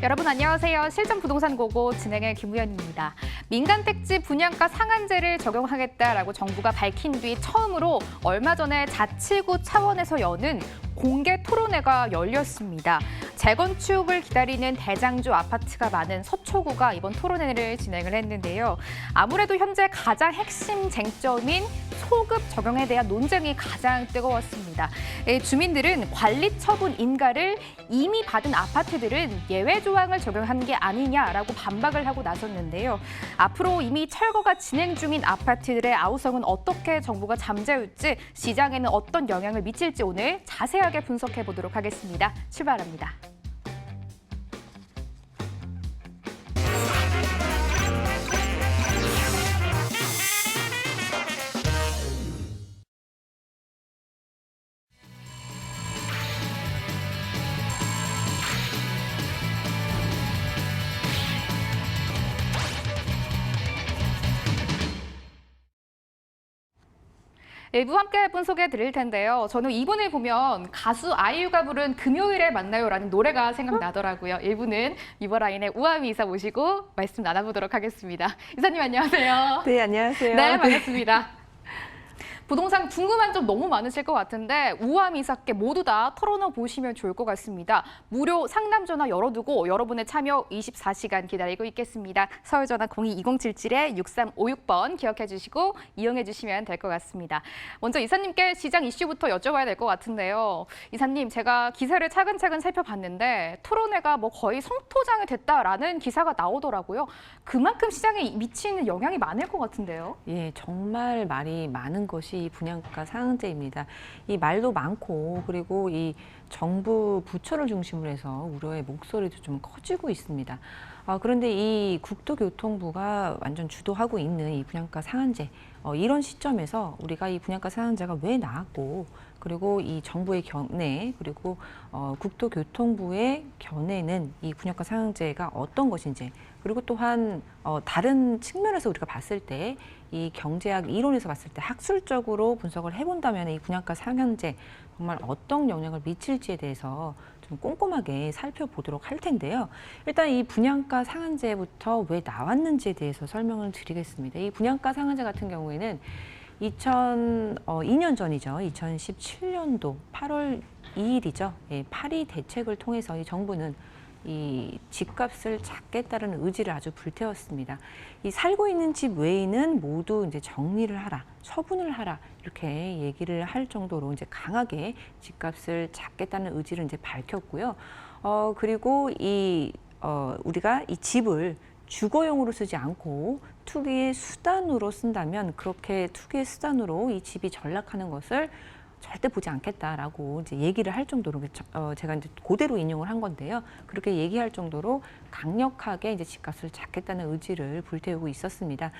여러분 안녕하세요. 실전 부동산 고고 진행의 김우연입니다. 민간 택지 분양가 상한제를 적용하겠다라고 정부가 밝힌 뒤 처음으로 얼마 전에 자치구 차원에서 여는 공개 토론회가 열렸습니다. 재건축을 기다리는 대장주 아파트가 많은 서초구가 이번 토론회를 진행을 했는데요. 아무래도 현재 가장 핵심 쟁점인 소급 적용에 대한 논쟁이 가장 뜨거웠습니다. 주민들은 관리 처분 인가를 이미 받은 아파트들은 예외 조항을 적용한 게 아니냐라고 반박을 하고 나섰는데요. 앞으로 이미 철거가 진행 중인 아파트들의 아우성은 어떻게 정부가 잠재울지, 시장에는 어떤 영향을 미칠지 오늘 자세하게 분석해 보도록 하겠습니다. 출발합니다. 일부 함께 분석해 드릴 텐데요. 저는 2부를 보면 가수 아이유가 부른 금요일에 만나요라는 노래가 생각나더라고요. 1부는 유버라인의 우아미 이사 모시고 말씀 나눠보도록 하겠습니다. 이사님 안녕하세요. 네, 안녕하세요. 네, 반갑습니다. 부동산 궁금한 점 너무 많으실 것 같은데 우아미 이사께 모두 다 털어놓어 보시면 좋을 것 같습니다. 무료 상담 전화 열어두고 여러분의 참여 24시간 기다리고 있겠습니다. 서울 전화 02-2077-6356번 기억해 주시고 이용해 주시면 될 것 같습니다. 먼저 이사님께 시장 이슈부터 여쭤봐야 될 것 같은데요. 이사님, 제가 기사를 차근차근 살펴봤는데 토론회가 거의 성토장이 됐다라는 기사가 나오더라고요. 그만큼 시장에 미치는 영향이 많을 것 같은데요. 예, 정말 말이 많은 것이 이 분양가 상한제입니다. 이 말도 많고 그리고 이 정부 부처를 중심으로 해서 우려의 목소리도 좀 커지고 있습니다. 그런데 이 국토교통부가 완전 주도하고 있는 이 분양가 상한제, 이런 시점에서 우리가 이 분양가 상한제가 왜 나왔고, 그리고 이 정부의 견해, 그리고 국토교통부의 견해는 이 분양가 상한제가 어떤 것인지, 그리고 또한 다른 측면에서 우리가 봤을 때 이 경제학 이론에서 봤을 때 학술적으로 분석을 해본다면 이 분양가 상한제 정말 어떤 영향을 미칠지에 대해서 좀 꼼꼼하게 살펴보도록 할 텐데요. 일단 이 분양가 상한제부터 왜 나왔는지에 대해서 설명을 드리겠습니다. 이 분양가 상한제 같은 경우에는 2년 전이죠. 2017년도 8월 2일이죠. 예, 8.2 대책을 통해서 이 정부는 이 집값을 잡겠다는 의지를 아주 불태웠습니다. 이 살고 있는 집 외에는 모두 이제 정리를 하라, 처분을 하라 이렇게 얘기를 할 정도로 이제 강하게 집값을 잡겠다는 의지를 이제 밝혔고요. 그리고 우리가 이 집을 주거용으로 쓰지 않고 투기의 수단으로 쓴다면 그렇게 투기의 수단으로 이 집이 전락하는 것을 절대 보지 않겠다라고 이제 얘기를 할 정도로 제가 이제 그대로 인용을 한 건데요. 그렇게 얘기할 정도로 강력하게 이제 집값을 잡겠다는 의지를 불태우고 있었습니다.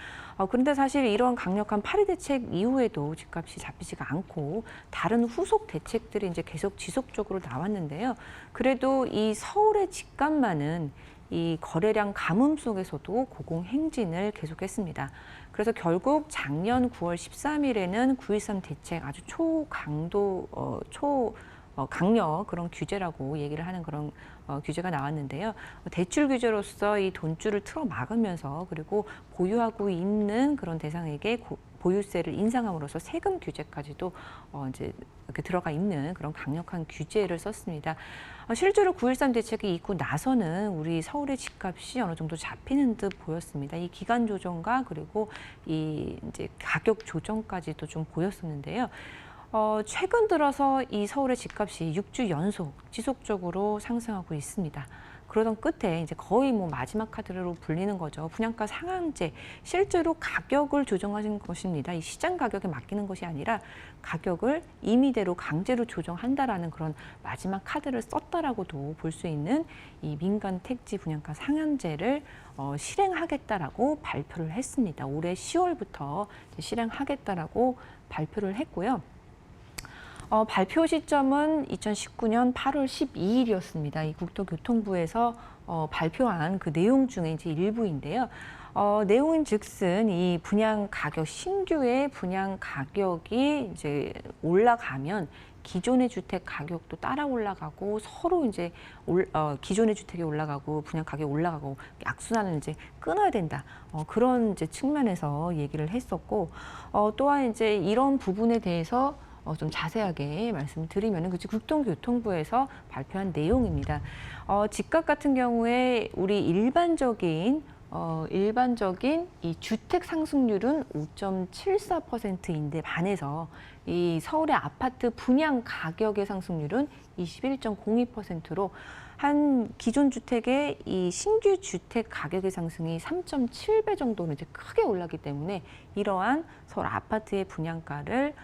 그런데 사실 이런 강력한 8.2 대책 이후에도 집값이 잡히지가 않고 다른 후속 대책들이 이제 계속 지속적으로 나왔는데요. 그래도 이 서울의 집값만은 이 거래량 가뭄 속에서도 고공행진을 계속했습니다. 그래서 결국 작년 9월 13일에는 9.13 대책 아주 초강도, 강력 그런 규제라고 얘기를 하는 그런 규제가 나왔는데요. 대출 규제로서 이 돈줄을 틀어 막으면서 그리고 보유하고 있는 그런 대상에게 보유세를 인상함으로써 세금 규제까지도 이제 이렇게 들어가 있는 그런 강력한 규제를 썼습니다. 실제로 9.13 대책이 있고 나서는 우리 서울의 집값이 어느 정도 잡히는 듯 보였습니다. 이 기간 조정과 그리고 이 이제 가격 조정까지도 좀 보였었는데요. 최근 들어서 이 서울의 집값이 6주 연속 지속적으로 상승하고 있습니다. 그러던 끝에 이제 거의 마지막 카드로 불리는 거죠. 분양가 상한제, 실제로 가격을 조정하신 것입니다. 이 시장 가격에 맡기는 것이 아니라 가격을 임의대로 강제로 조정한다라는 그런 마지막 카드를 썼다라고도 볼 수 있는 이 민간 택지 분양가 상한제를 실행하겠다라고 발표를 했습니다. 올해 10월부터 실행하겠다라고 발표를 했고요. 발표 시점은 2019년 8월 12일이었습니다. 이 국토교통부에서 발표한 그 내용 중에 이제 일부인데요. 내용은 즉슨 이 분양 가격, 신규의 분양 가격이 이제 올라가면 기존의 주택 가격도 따라 올라가고 서로 이제 기존의 주택이 올라가고 분양 가격이 올라가고 악순환을 이제 끊어야 된다. 그런 이제 측면에서 얘기를 했었고 또한 이제 이런 부분에 대해서 좀 자세하게 말씀드리면은 국토교통부에서 발표한 내용입니다. 집값 같은 경우에 우리 일반적인 이 주택 상승률은 5.74%인데 반해서 이 서울의 아파트 분양 가격의 상승률은 21.02%로 한 기존 주택의 이 신규 주택 가격의 상승이 3.7배 정도는 이제 크게 올랐기 때문에 이러한 서울 아파트의 분양가를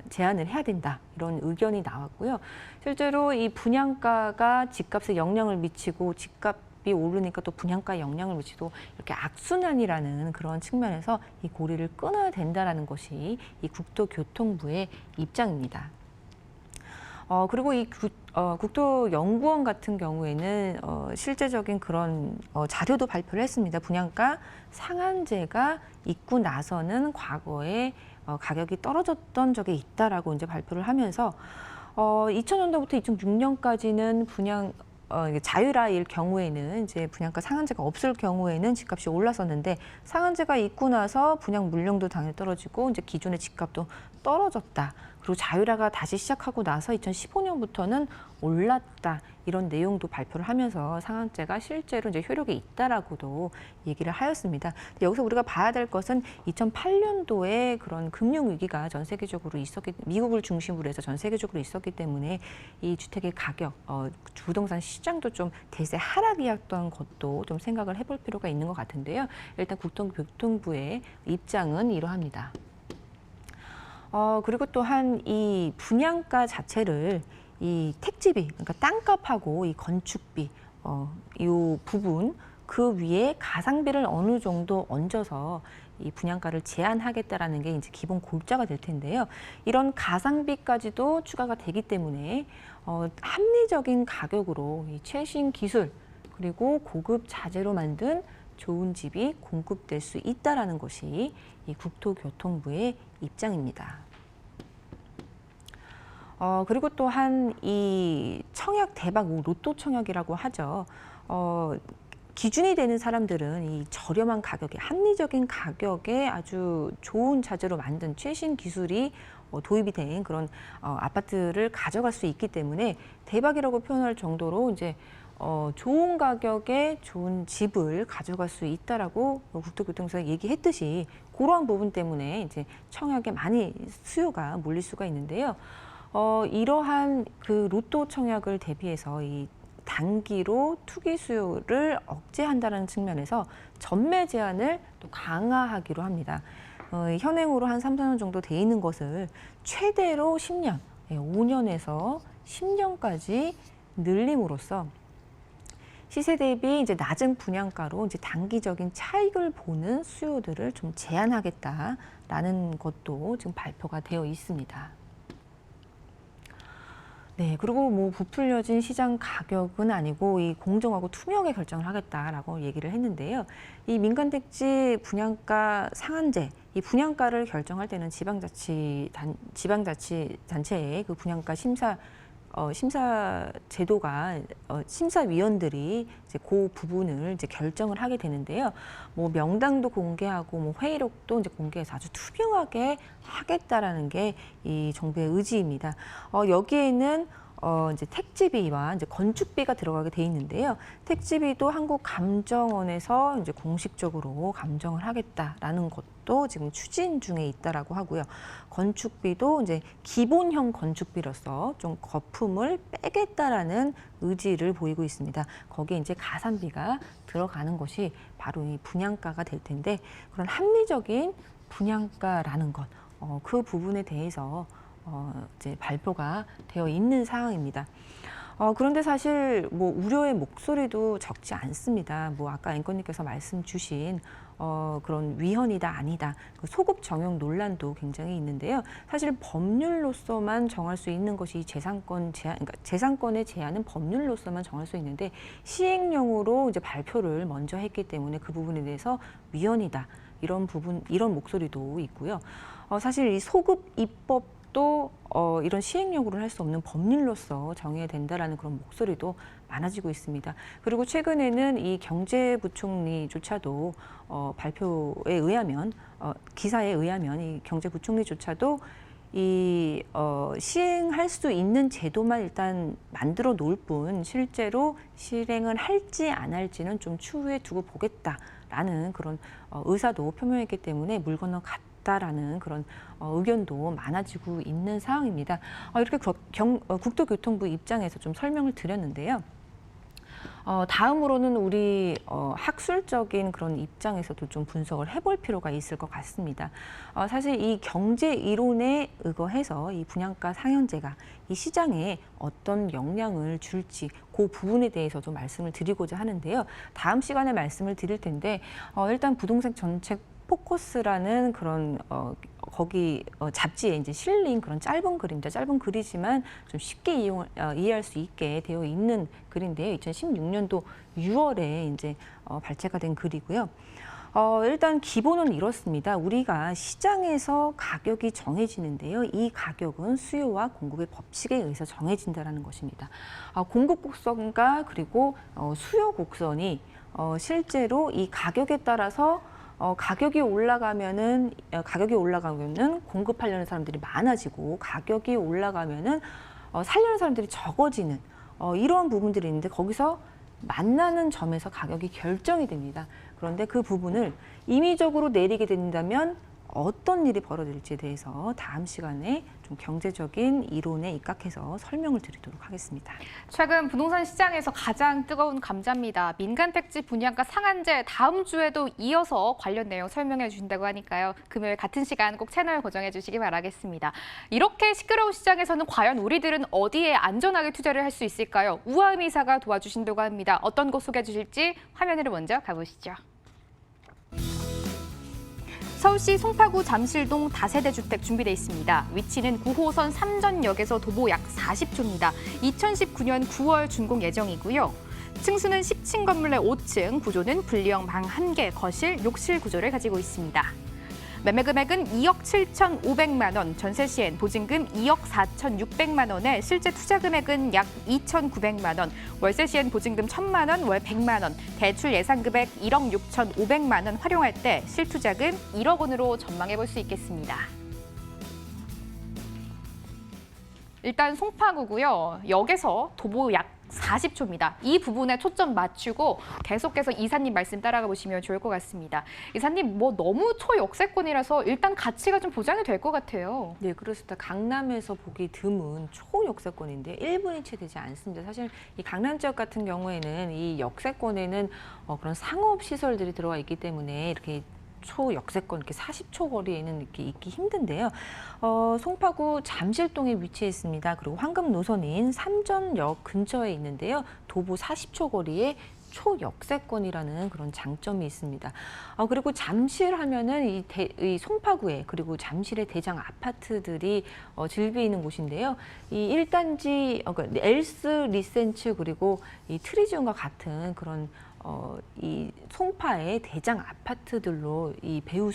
제한을 해야 된다 이런 의견이 나왔고요. 실제로 이 분양가가 집값에 영향을 미치고 집값이 오르니까 또 분양가에 영향을 미치고 이렇게 악순환이라는 그런 측면에서 이 고리를 끊어야 된다라는 것이 이 국토교통부의 입장입니다. 그리고 이 국토연구원 같은 경우에는 실제적인 그런 자료도 발표를 했습니다. 분양가 상한제가 있고 나서는 과거에 가격이 떨어졌던 적이 있다라고 이제 발표를 하면서 2000년도부터 2006년까지는 자유라일 경우에는 이제 분양가 상한제가 없을 경우에는 집값이 올랐었는데 상한제가 있고 나서 분양 물량도 당연히 떨어지고 이제 기존의 집값도 떨어졌다. 그리고 자유라가 다시 시작하고 나서 2015년부터는 올랐다. 이런 내용도 발표를 하면서 상한제가 실제로 이제 효력이 있다라고도 얘기를 하였습니다. 여기서 우리가 봐야 될 것은 2008년도에 그런 금융 위기가 전 세계적으로 미국을 중심으로 해서 전 세계적으로 있었기 때문에 이 주택의 가격, 부동산 시장도 좀 대세 하락이었던 것도 좀 생각을 해볼 필요가 있는 것 같은데요. 일단 국토교통부의 입장은 이러합니다. 그리고 또한 이 분양가 자체를 이 택지비, 그러니까 땅값하고 이 건축비, 이 부분 그 위에 가상비를 어느 정도 얹어서 이 분양가를 제한하겠다라는 게 이제 기본 골자가 될 텐데요. 이런 가상비까지도 추가가 되기 때문에 합리적인 가격으로 이 최신 기술 그리고 고급 자재로 만든 좋은 집이 공급될 수 있다라는 것이 이 국토교통부의 입장입니다. 그리고 또한 이 청약 대박, 로또 청약이라고 하죠. 기준이 되는 사람들은 이 저렴한 가격에, 합리적인 가격에 아주 좋은 자재로 만든 최신 기술이 도입이 된 그런 아파트를 가져갈 수 있기 때문에 대박이라고 표현할 정도로 이제 좋은 가격에 좋은 집을 가져갈 수 있다라고 국토교통부에서 얘기했듯이 그러한 부분 때문에 이제 청약에 많이 수요가 몰릴 수가 있는데요. 이러한 그 로또 청약을 대비해서 이 단기로 투기 수요를 억제한다는 측면에서 전매 제한을 또 강화하기로 합니다. 현행으로 한 3, 4년 정도 돼 있는 것을 최대로 10년, 5년에서 10년까지 늘림으로써 시세 대비 이제 낮은 분양가로 이제 단기적인 차익을 보는 수요들을 좀 제한하겠다라는 것도 지금 발표가 되어 있습니다. 네, 그리고 뭐 부풀려진 시장 가격은 아니고 이 공정하고 투명하게 결정을 하겠다라고 얘기를 했는데요. 이 민간택지 분양가 상한제, 이 분양가를 결정할 때는 지방자치단체의 그 분양가 심사 제도가 심사위원들이 이제 그 부분을 이제 결정을 하게 되는데요. 뭐 명당도 공개하고 뭐 회의록도 이제 공개해서 아주 투명하게 하겠다라는 게 이 정부의 의지입니다. 여기에는 이제 택지비와 이제 건축비가 들어가게 돼 있는데요. 택지비도 한국감정원에서 이제 공식적으로 감정을 하겠다라는 것도 지금 추진 중에 있다라고 하고요. 건축비도 이제 기본형 건축비로서 좀 거품을 빼겠다라는 의지를 보이고 있습니다. 거기에 이제 가산비가 들어가는 것이 바로 이 분양가가 될 텐데 그런 합리적인 분양가라는 것, 그 부분에 대해서 이제 발표가 되어 있는 사항입니다. 그런데 사실 뭐 우려의 목소리도 적지 않습니다. 뭐 아까 앵커님께서 말씀 주신 그런 위헌이다 아니다 그 소급 정용 논란도 굉장히 있는데요. 사실 법률로서만 정할 수 있는 것이 재산권 제한, 그러니까 재산권의 제한은 법률로서만 정할 수 있는데 시행령으로 이제 발표를 먼저 했기 때문에 그 부분에 대해서 위헌이다 이런 목소리도 있고요. 사실 이 소급 입법 또 이런 시행 요구를 할 수 없는 법률로서 정해야 된다라는 그런 목소리도 많아지고 있습니다. 그리고 최근에는 이 경제부총리조차도 발표에 의하면 기사에 의하면 이 경제부총리조차도 이 시행할 수 있는 제도만 일단 만들어 놓을 뿐 실제로 실행을 할지 안 할지는 좀 추후에 두고 보겠다라는 그런 의사도 표명했기 때문에 물 건너 갔다라는 그런 의견도 많아지고 있는 상황입니다. 이렇게 국토교통부 입장에서 좀 설명을 드렸는데요. 다음으로는 우리 학술적인 그런 입장에서도 좀 분석을 해볼 필요가 있을 것 같습니다. 사실 이 경제 이론에 의거해서 이 분양가 상한제가 이 시장에 어떤 영향을 줄지 그 부분에 대해서도 말씀을 드리고자 하는데요. 다음 시간에 말씀을 드릴 텐데 일단 부동산 정책 포커스라는 그런 거기 잡지에 이제 실린 그런 짧은 글입니다. 짧은 글이지만 좀 쉽게 이해할 수 있게 되어 있는 글인데요. 2016년도 6월에 이제 발제가 된 글이고요. 일단 기본은 이렇습니다. 우리가 시장에서 가격이 정해지는데요. 이 가격은 수요와 공급의 법칙에 의해서 정해진다는 것입니다. 공급 곡선과 그리고 수요 곡선이 실제로 이 가격에 따라서 가격이 올라가면은 공급하려는 사람들이 많아지고 가격이 올라가면은 살려는 사람들이 적어지는 이러한 부분들이 있는데 거기서 만나는 점에서 가격이 결정이 됩니다. 그런데 그 부분을 임의적으로 내리게 된다면 어떤 일이 벌어질지에 대해서 다음 시간에 좀 경제적인 이론에 입각해서 설명을 드리도록 하겠습니다. 최근 부동산 시장에서 가장 뜨거운 감자입니다. 민간 택지 분양가 상한제 다음 주에도 이어서 관련 내용 설명해 주신다고 하니까요. 금요일 같은 시간 꼭 채널 고정해 주시기 바라겠습니다. 이렇게 시끄러운 시장에서는 과연 우리들은 어디에 안전하게 투자를 할 수 있을까요? 우아음 이사가 도와주신다고 합니다. 어떤 곳 소개해 주실지 화면으로 먼저 가보시죠. 서울시 송파구 잠실동 다세대 주택 준비되어 있습니다. 위치는 9호선 삼전역에서 도보 약 40초입니다. 2019년 9월 준공 예정이고요. 층수는 10층 건물 내 5층, 구조는 분리형 방 1개, 거실, 욕실 구조를 가지고 있습니다. 매매 금액은 2억 7,500만 원, 전세 시엔 보증금 2억 4,600만 원에 실제 투자 금액은 약 2,900만 원, 월세 시엔 보증금 1,000만 원, 월 100만 원, 대출 예상 금액 1억 6,500만 원 활용할 때 실투자금 1억 원으로 전망해 볼 수 있겠습니다. 일단 송파구고요. 역에서 도보 약 40초입니다. 이 부분에 초점 맞추고 계속해서 이사님 말씀 따라가 보시면 좋을 것 같습니다. 이사님, 너무 초역세권이라서 일단 가치가 좀 보장이 될 것 같아요. 네, 그렇습니다. 강남에서 보기 드문 초역세권인데 1분이 채 되지 않습니다. 사실 이 강남 지역 같은 경우에는 이 역세권에는 그런 상업 시설들이 들어가 있기 때문에 이렇게 초역세권 이렇게 40초 거리에는 이렇게 있기 힘든데요. 송파구 잠실동에 위치해 있습니다. 그리고 황금 노선인 삼전역 근처에 있는데요. 도보 40초 거리에 초역세권이라는 그런 장점이 있습니다. 그리고 잠실하면은 이 송파구에 그리고 잠실의 대장 아파트들이 질비해 있는 곳인데요. 이 1단지 그러니까 엘스 리센츠 그리고 이 트리지움과 같은 그런 이 송파의 대장 아파트들로 이 배후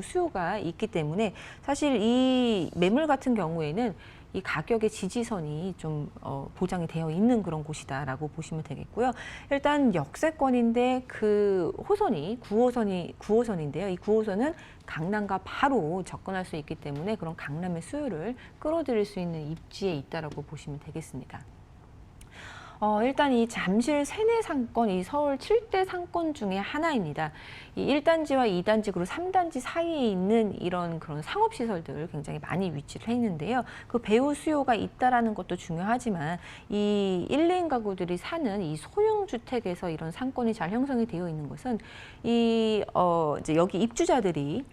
수요가 있기 때문에 사실 이 매물 같은 경우에는 이 가격의 지지선이 좀 보장이 되어 있는 그런 곳이다라고 보시면 되겠고요. 일단 역세권인데 그 호선이 9호선인데요. 이 9호선은 강남과 바로 접근할 수 있기 때문에 그런 강남의 수요를 끌어들일 수 있는 입지에 있다라고 보시면 되겠습니다. 일단 이 잠실 세내 상권, 이 서울 7대 상권 중에 하나입니다. 이 1단지와 2단지 그리고 3단지 사이에 있는 이런 그런 상업시설들 굉장히 많이 위치를 해 있는데요. 그 배후 수요가 있다라는 것도 중요하지만 이 1레인 가구들이 사는 이 소형주택에서 이런 상권이 잘 형성이 되어 있는 것은 이제 여기 입주자들이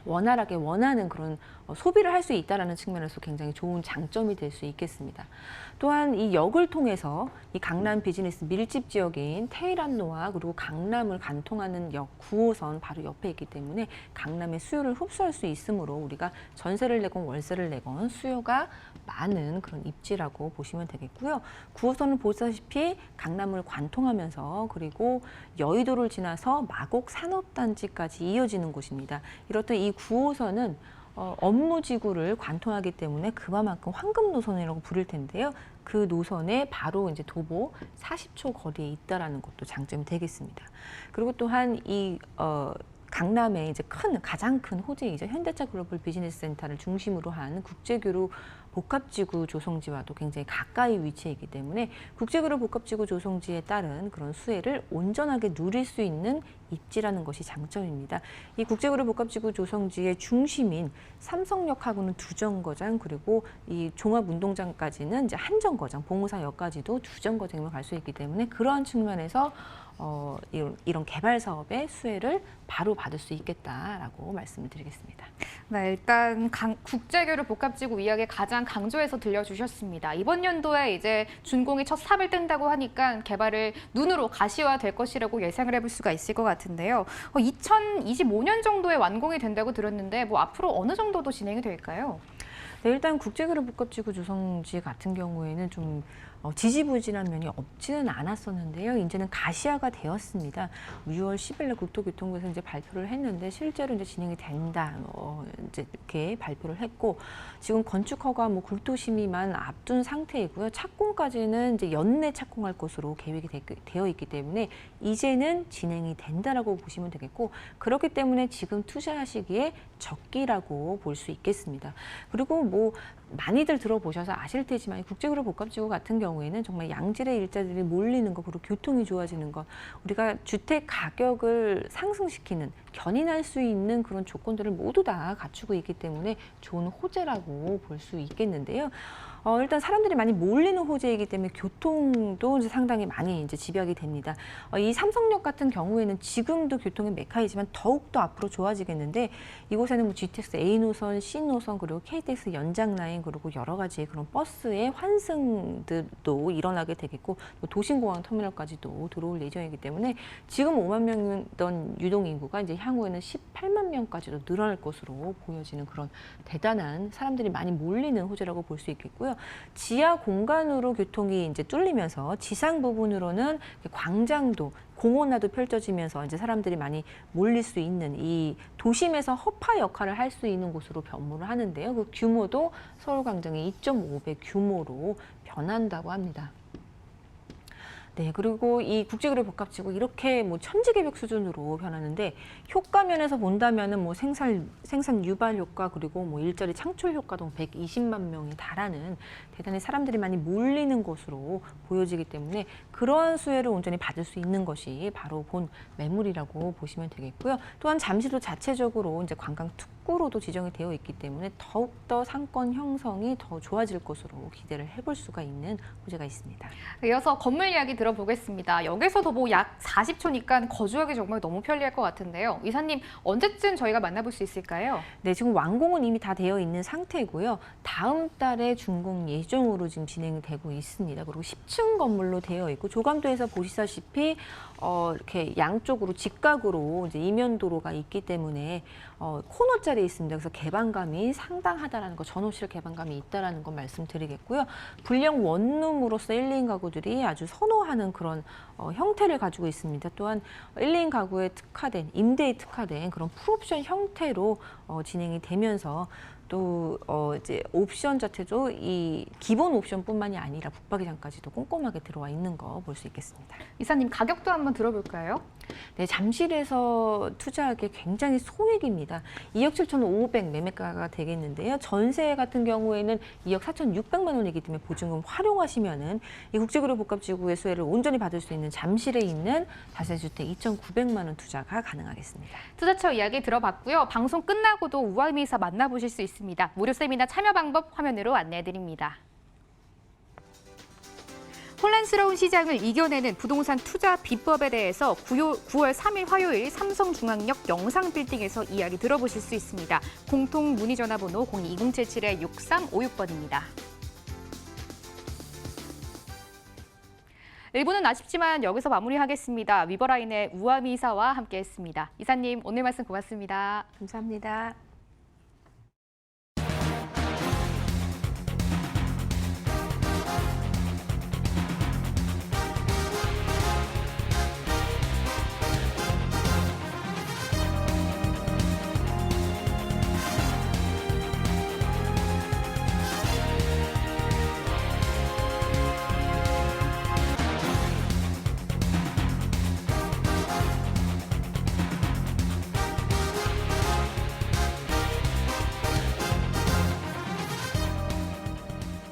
원활하게 원하는 그런 소비를 할 수 있다는 측면에서 굉장히 좋은 장점이 될 수 있겠습니다. 또한 이 역을 통해서 이 강남 비즈니스 밀집 지역인 테헤란로와 그리고 강남을 관통하는 역 9호선 바로 옆에 있기 때문에 강남의 수요를 흡수할 수 있으므로 우리가 전세를 내건 월세를 내건 수요가 많은 그런 입지라고 보시면 되겠고요. 9호선은 보시다시피 강남을 관통하면서 그리고 여의도를 지나서 마곡 산업단지까지 이어지는 곳입니다. 이렇듯 이 9호선은 업무지구를 관통하기 때문에 그만큼 황금 노선이라고 부를 텐데요. 그 노선에 바로 이제 도보 40초 거리에 있다라는 것도 장점이 되겠습니다. 그리고 또한 이 강남의 이제 가장 큰 호재이죠. 현대차 글로벌 비즈니스 센터를 중심으로 한 국제교류 복합지구 조성지와도 굉장히 가까이 위치해 있기 때문에 국제교류 복합지구 조성지에 따른 그런 수혜를 온전하게 누릴 수 있는 입지라는 것이 장점입니다. 이 국제교류 복합지구 조성지의 중심인 삼성역하고는 2정거장, 그리고 이 종합운동장까지는 이제 한 정거장, 봉우사역까지도 2정거장으로 갈 수 있기 때문에 그러한 측면에서 이런 개발 사업의 수혜를 바로 받을 수 있겠다라고 말씀을 드리겠습니다. 네, 일단 국제교류 복합지구 이야기 가장 강조해서 들려주셨습니다. 이번 연도에 이제 준공이 첫 삽을 뜬다고 하니까 개발을 눈으로 가시화될 것이라고 예상을 해볼 수가 있을 것 같은데요. 2025년 정도에 완공이 된다고 들었는데 뭐 앞으로 어느 정도도 진행이 될까요? 네, 일단 국제교류 복합지구 조성지 같은 경우에는 좀 지지부진한 면이 없지는 않았었는데요. 이제는 가시화가 되었습니다. 6월 10일에 국토교통부에서 이제 발표를 했는데 실제로 이제 진행이 된다. 이제 이렇게 발표를 했고 지금 건축 허가 국토심의만 앞둔 상태이고요. 착공까지는 이제 연내 착공할 것으로 계획이 되어 있기 때문에 이제는 진행이 된다라고 보시면 되겠고 그렇기 때문에 지금 투자하시기에 적기라고 볼 수 있겠습니다. 그리고 많이들 들어보셔서 아실 테지만 국제교류 복합지구 같은 경우에는 정말 양질의 일자리들이 몰리는 것, 그리고 교통이 좋아지는 것, 우리가 주택 가격을 상승시키는, 견인할 수 있는 그런 조건들을 모두 다 갖추고 있기 때문에 좋은 호재라고 볼 수 있겠는데요. 일단 사람들이 많이 몰리는 호재이기 때문에 교통도 이제 상당히 많이 이제 집약이 됩니다. 이 삼성역 같은 경우에는 지금도 교통의 메카이지만 더욱더 앞으로 좋아지겠는데 이곳에는 GTX A 노선, C 노선, 그리고 KTX 연장 라인, 그리고 여러 가지 그런 버스의 환승도 일어나게 되겠고 도심공항 터미널까지도 들어올 예정이기 때문에 지금 5만 명이던 유동 인구가 이제 향후에는 18만 명까지도 늘어날 것으로 보여지는 그런 대단한 사람들이 많이 몰리는 호재라고 볼 수 있겠고요. 지하 공간으로 교통이 이제 뚫리면서 지상 부분으로는 광장도 공원화도 펼쳐지면서 이제 사람들이 많이 몰릴 수 있는 이 도심에서 허파 역할을 할 수 있는 곳으로 변모를 하는데요. 그 규모도 서울광장의 2.5배 규모로 변한다고 합니다. 네, 그리고 이 국제교류 복합지구 이렇게 천지개벽 수준으로 변하는데 효과 면에서 본다면은 생산 유발 효과, 그리고 일자리 창출 효과도 120만 명이 달하는 대단히 사람들이 많이 몰리는 것으로 보여지기 때문에 그러한 수혜를 온전히 받을 수 있는 것이 바로 본 매물이라고 보시면 되겠고요. 또한 잠시도 자체적으로 이제 관광 특구로도 지정이 되어 있기 때문에 더욱더 상권 형성이 더 좋아질 것으로 기대를 해볼 수가 있는 호재가 있습니다. 이어서 건물 이야기 들어보겠습니다. 여기서도 약 40초니까 거주하기 정말 너무 편리할 것 같은데요. 이사님, 언제쯤 저희가 만나볼 수 있을까요? 네, 지금 완공은 이미 다 되어 있는 상태고요. 다음 달에 준공 예정으로 지금 진행이 되고 있습니다. 그리고 10층 건물로 되어 있고 조감도에서 보시다시피 이렇게 양쪽으로 직각으로 이제 이면도로가 있기 때문에 코너짜리에 있습니다. 그래서 개방감이 상당하다라는 거, 전호실 개방감이 있다라는 거 말씀드리겠고요. 불량 원룸으로서 1, 2인 가구들이 아주 선호하는 그런 형태를 가지고 있습니다. 또한 1, 2인 가구에 특화된, 임대에 특화된 그런 풀옵션 형태로 진행이 되면서 또 이제 옵션 자체도 이 기본 옵션뿐만이 아니라 붙박이장까지도 꼼꼼하게 들어와 있는 거 볼 수 있겠습니다. 이사님, 가격도 한번 들어볼까요? 네, 잠실에서 투자하기 굉장히 소액입니다. 2억 7,500 매매가가 되겠는데요. 전세 같은 경우에는 2억 4,600만 원이기 때문에 보증금 활용하시면은 이 국제교류 복합지구의 수혜를 온전히 받을 수 있는 잠실에 있는 다세주택 2,900만 원 투자가 가능하겠습니다. 투자처 이야기 들어봤고요. 방송 끝나고도 우아미사 만나보실 수 있습니다. 무료 세미나 참여 방법 화면으로 안내해드립니다. 혼란스러운 시장을 이겨내는 부동산 투자 비법에 대해서 9월 3일 화요일 삼성중앙역 영상빌딩에서 이야기 들어보실 수 있습니다. 공통 문의 전화번호 02-077-6356번입니다. 1부는 아쉽지만 여기서 마무리하겠습니다. 위버라인의 우아미 이사와 함께했습니다. 이사님, 오늘 말씀 고맙습니다. 감사합니다.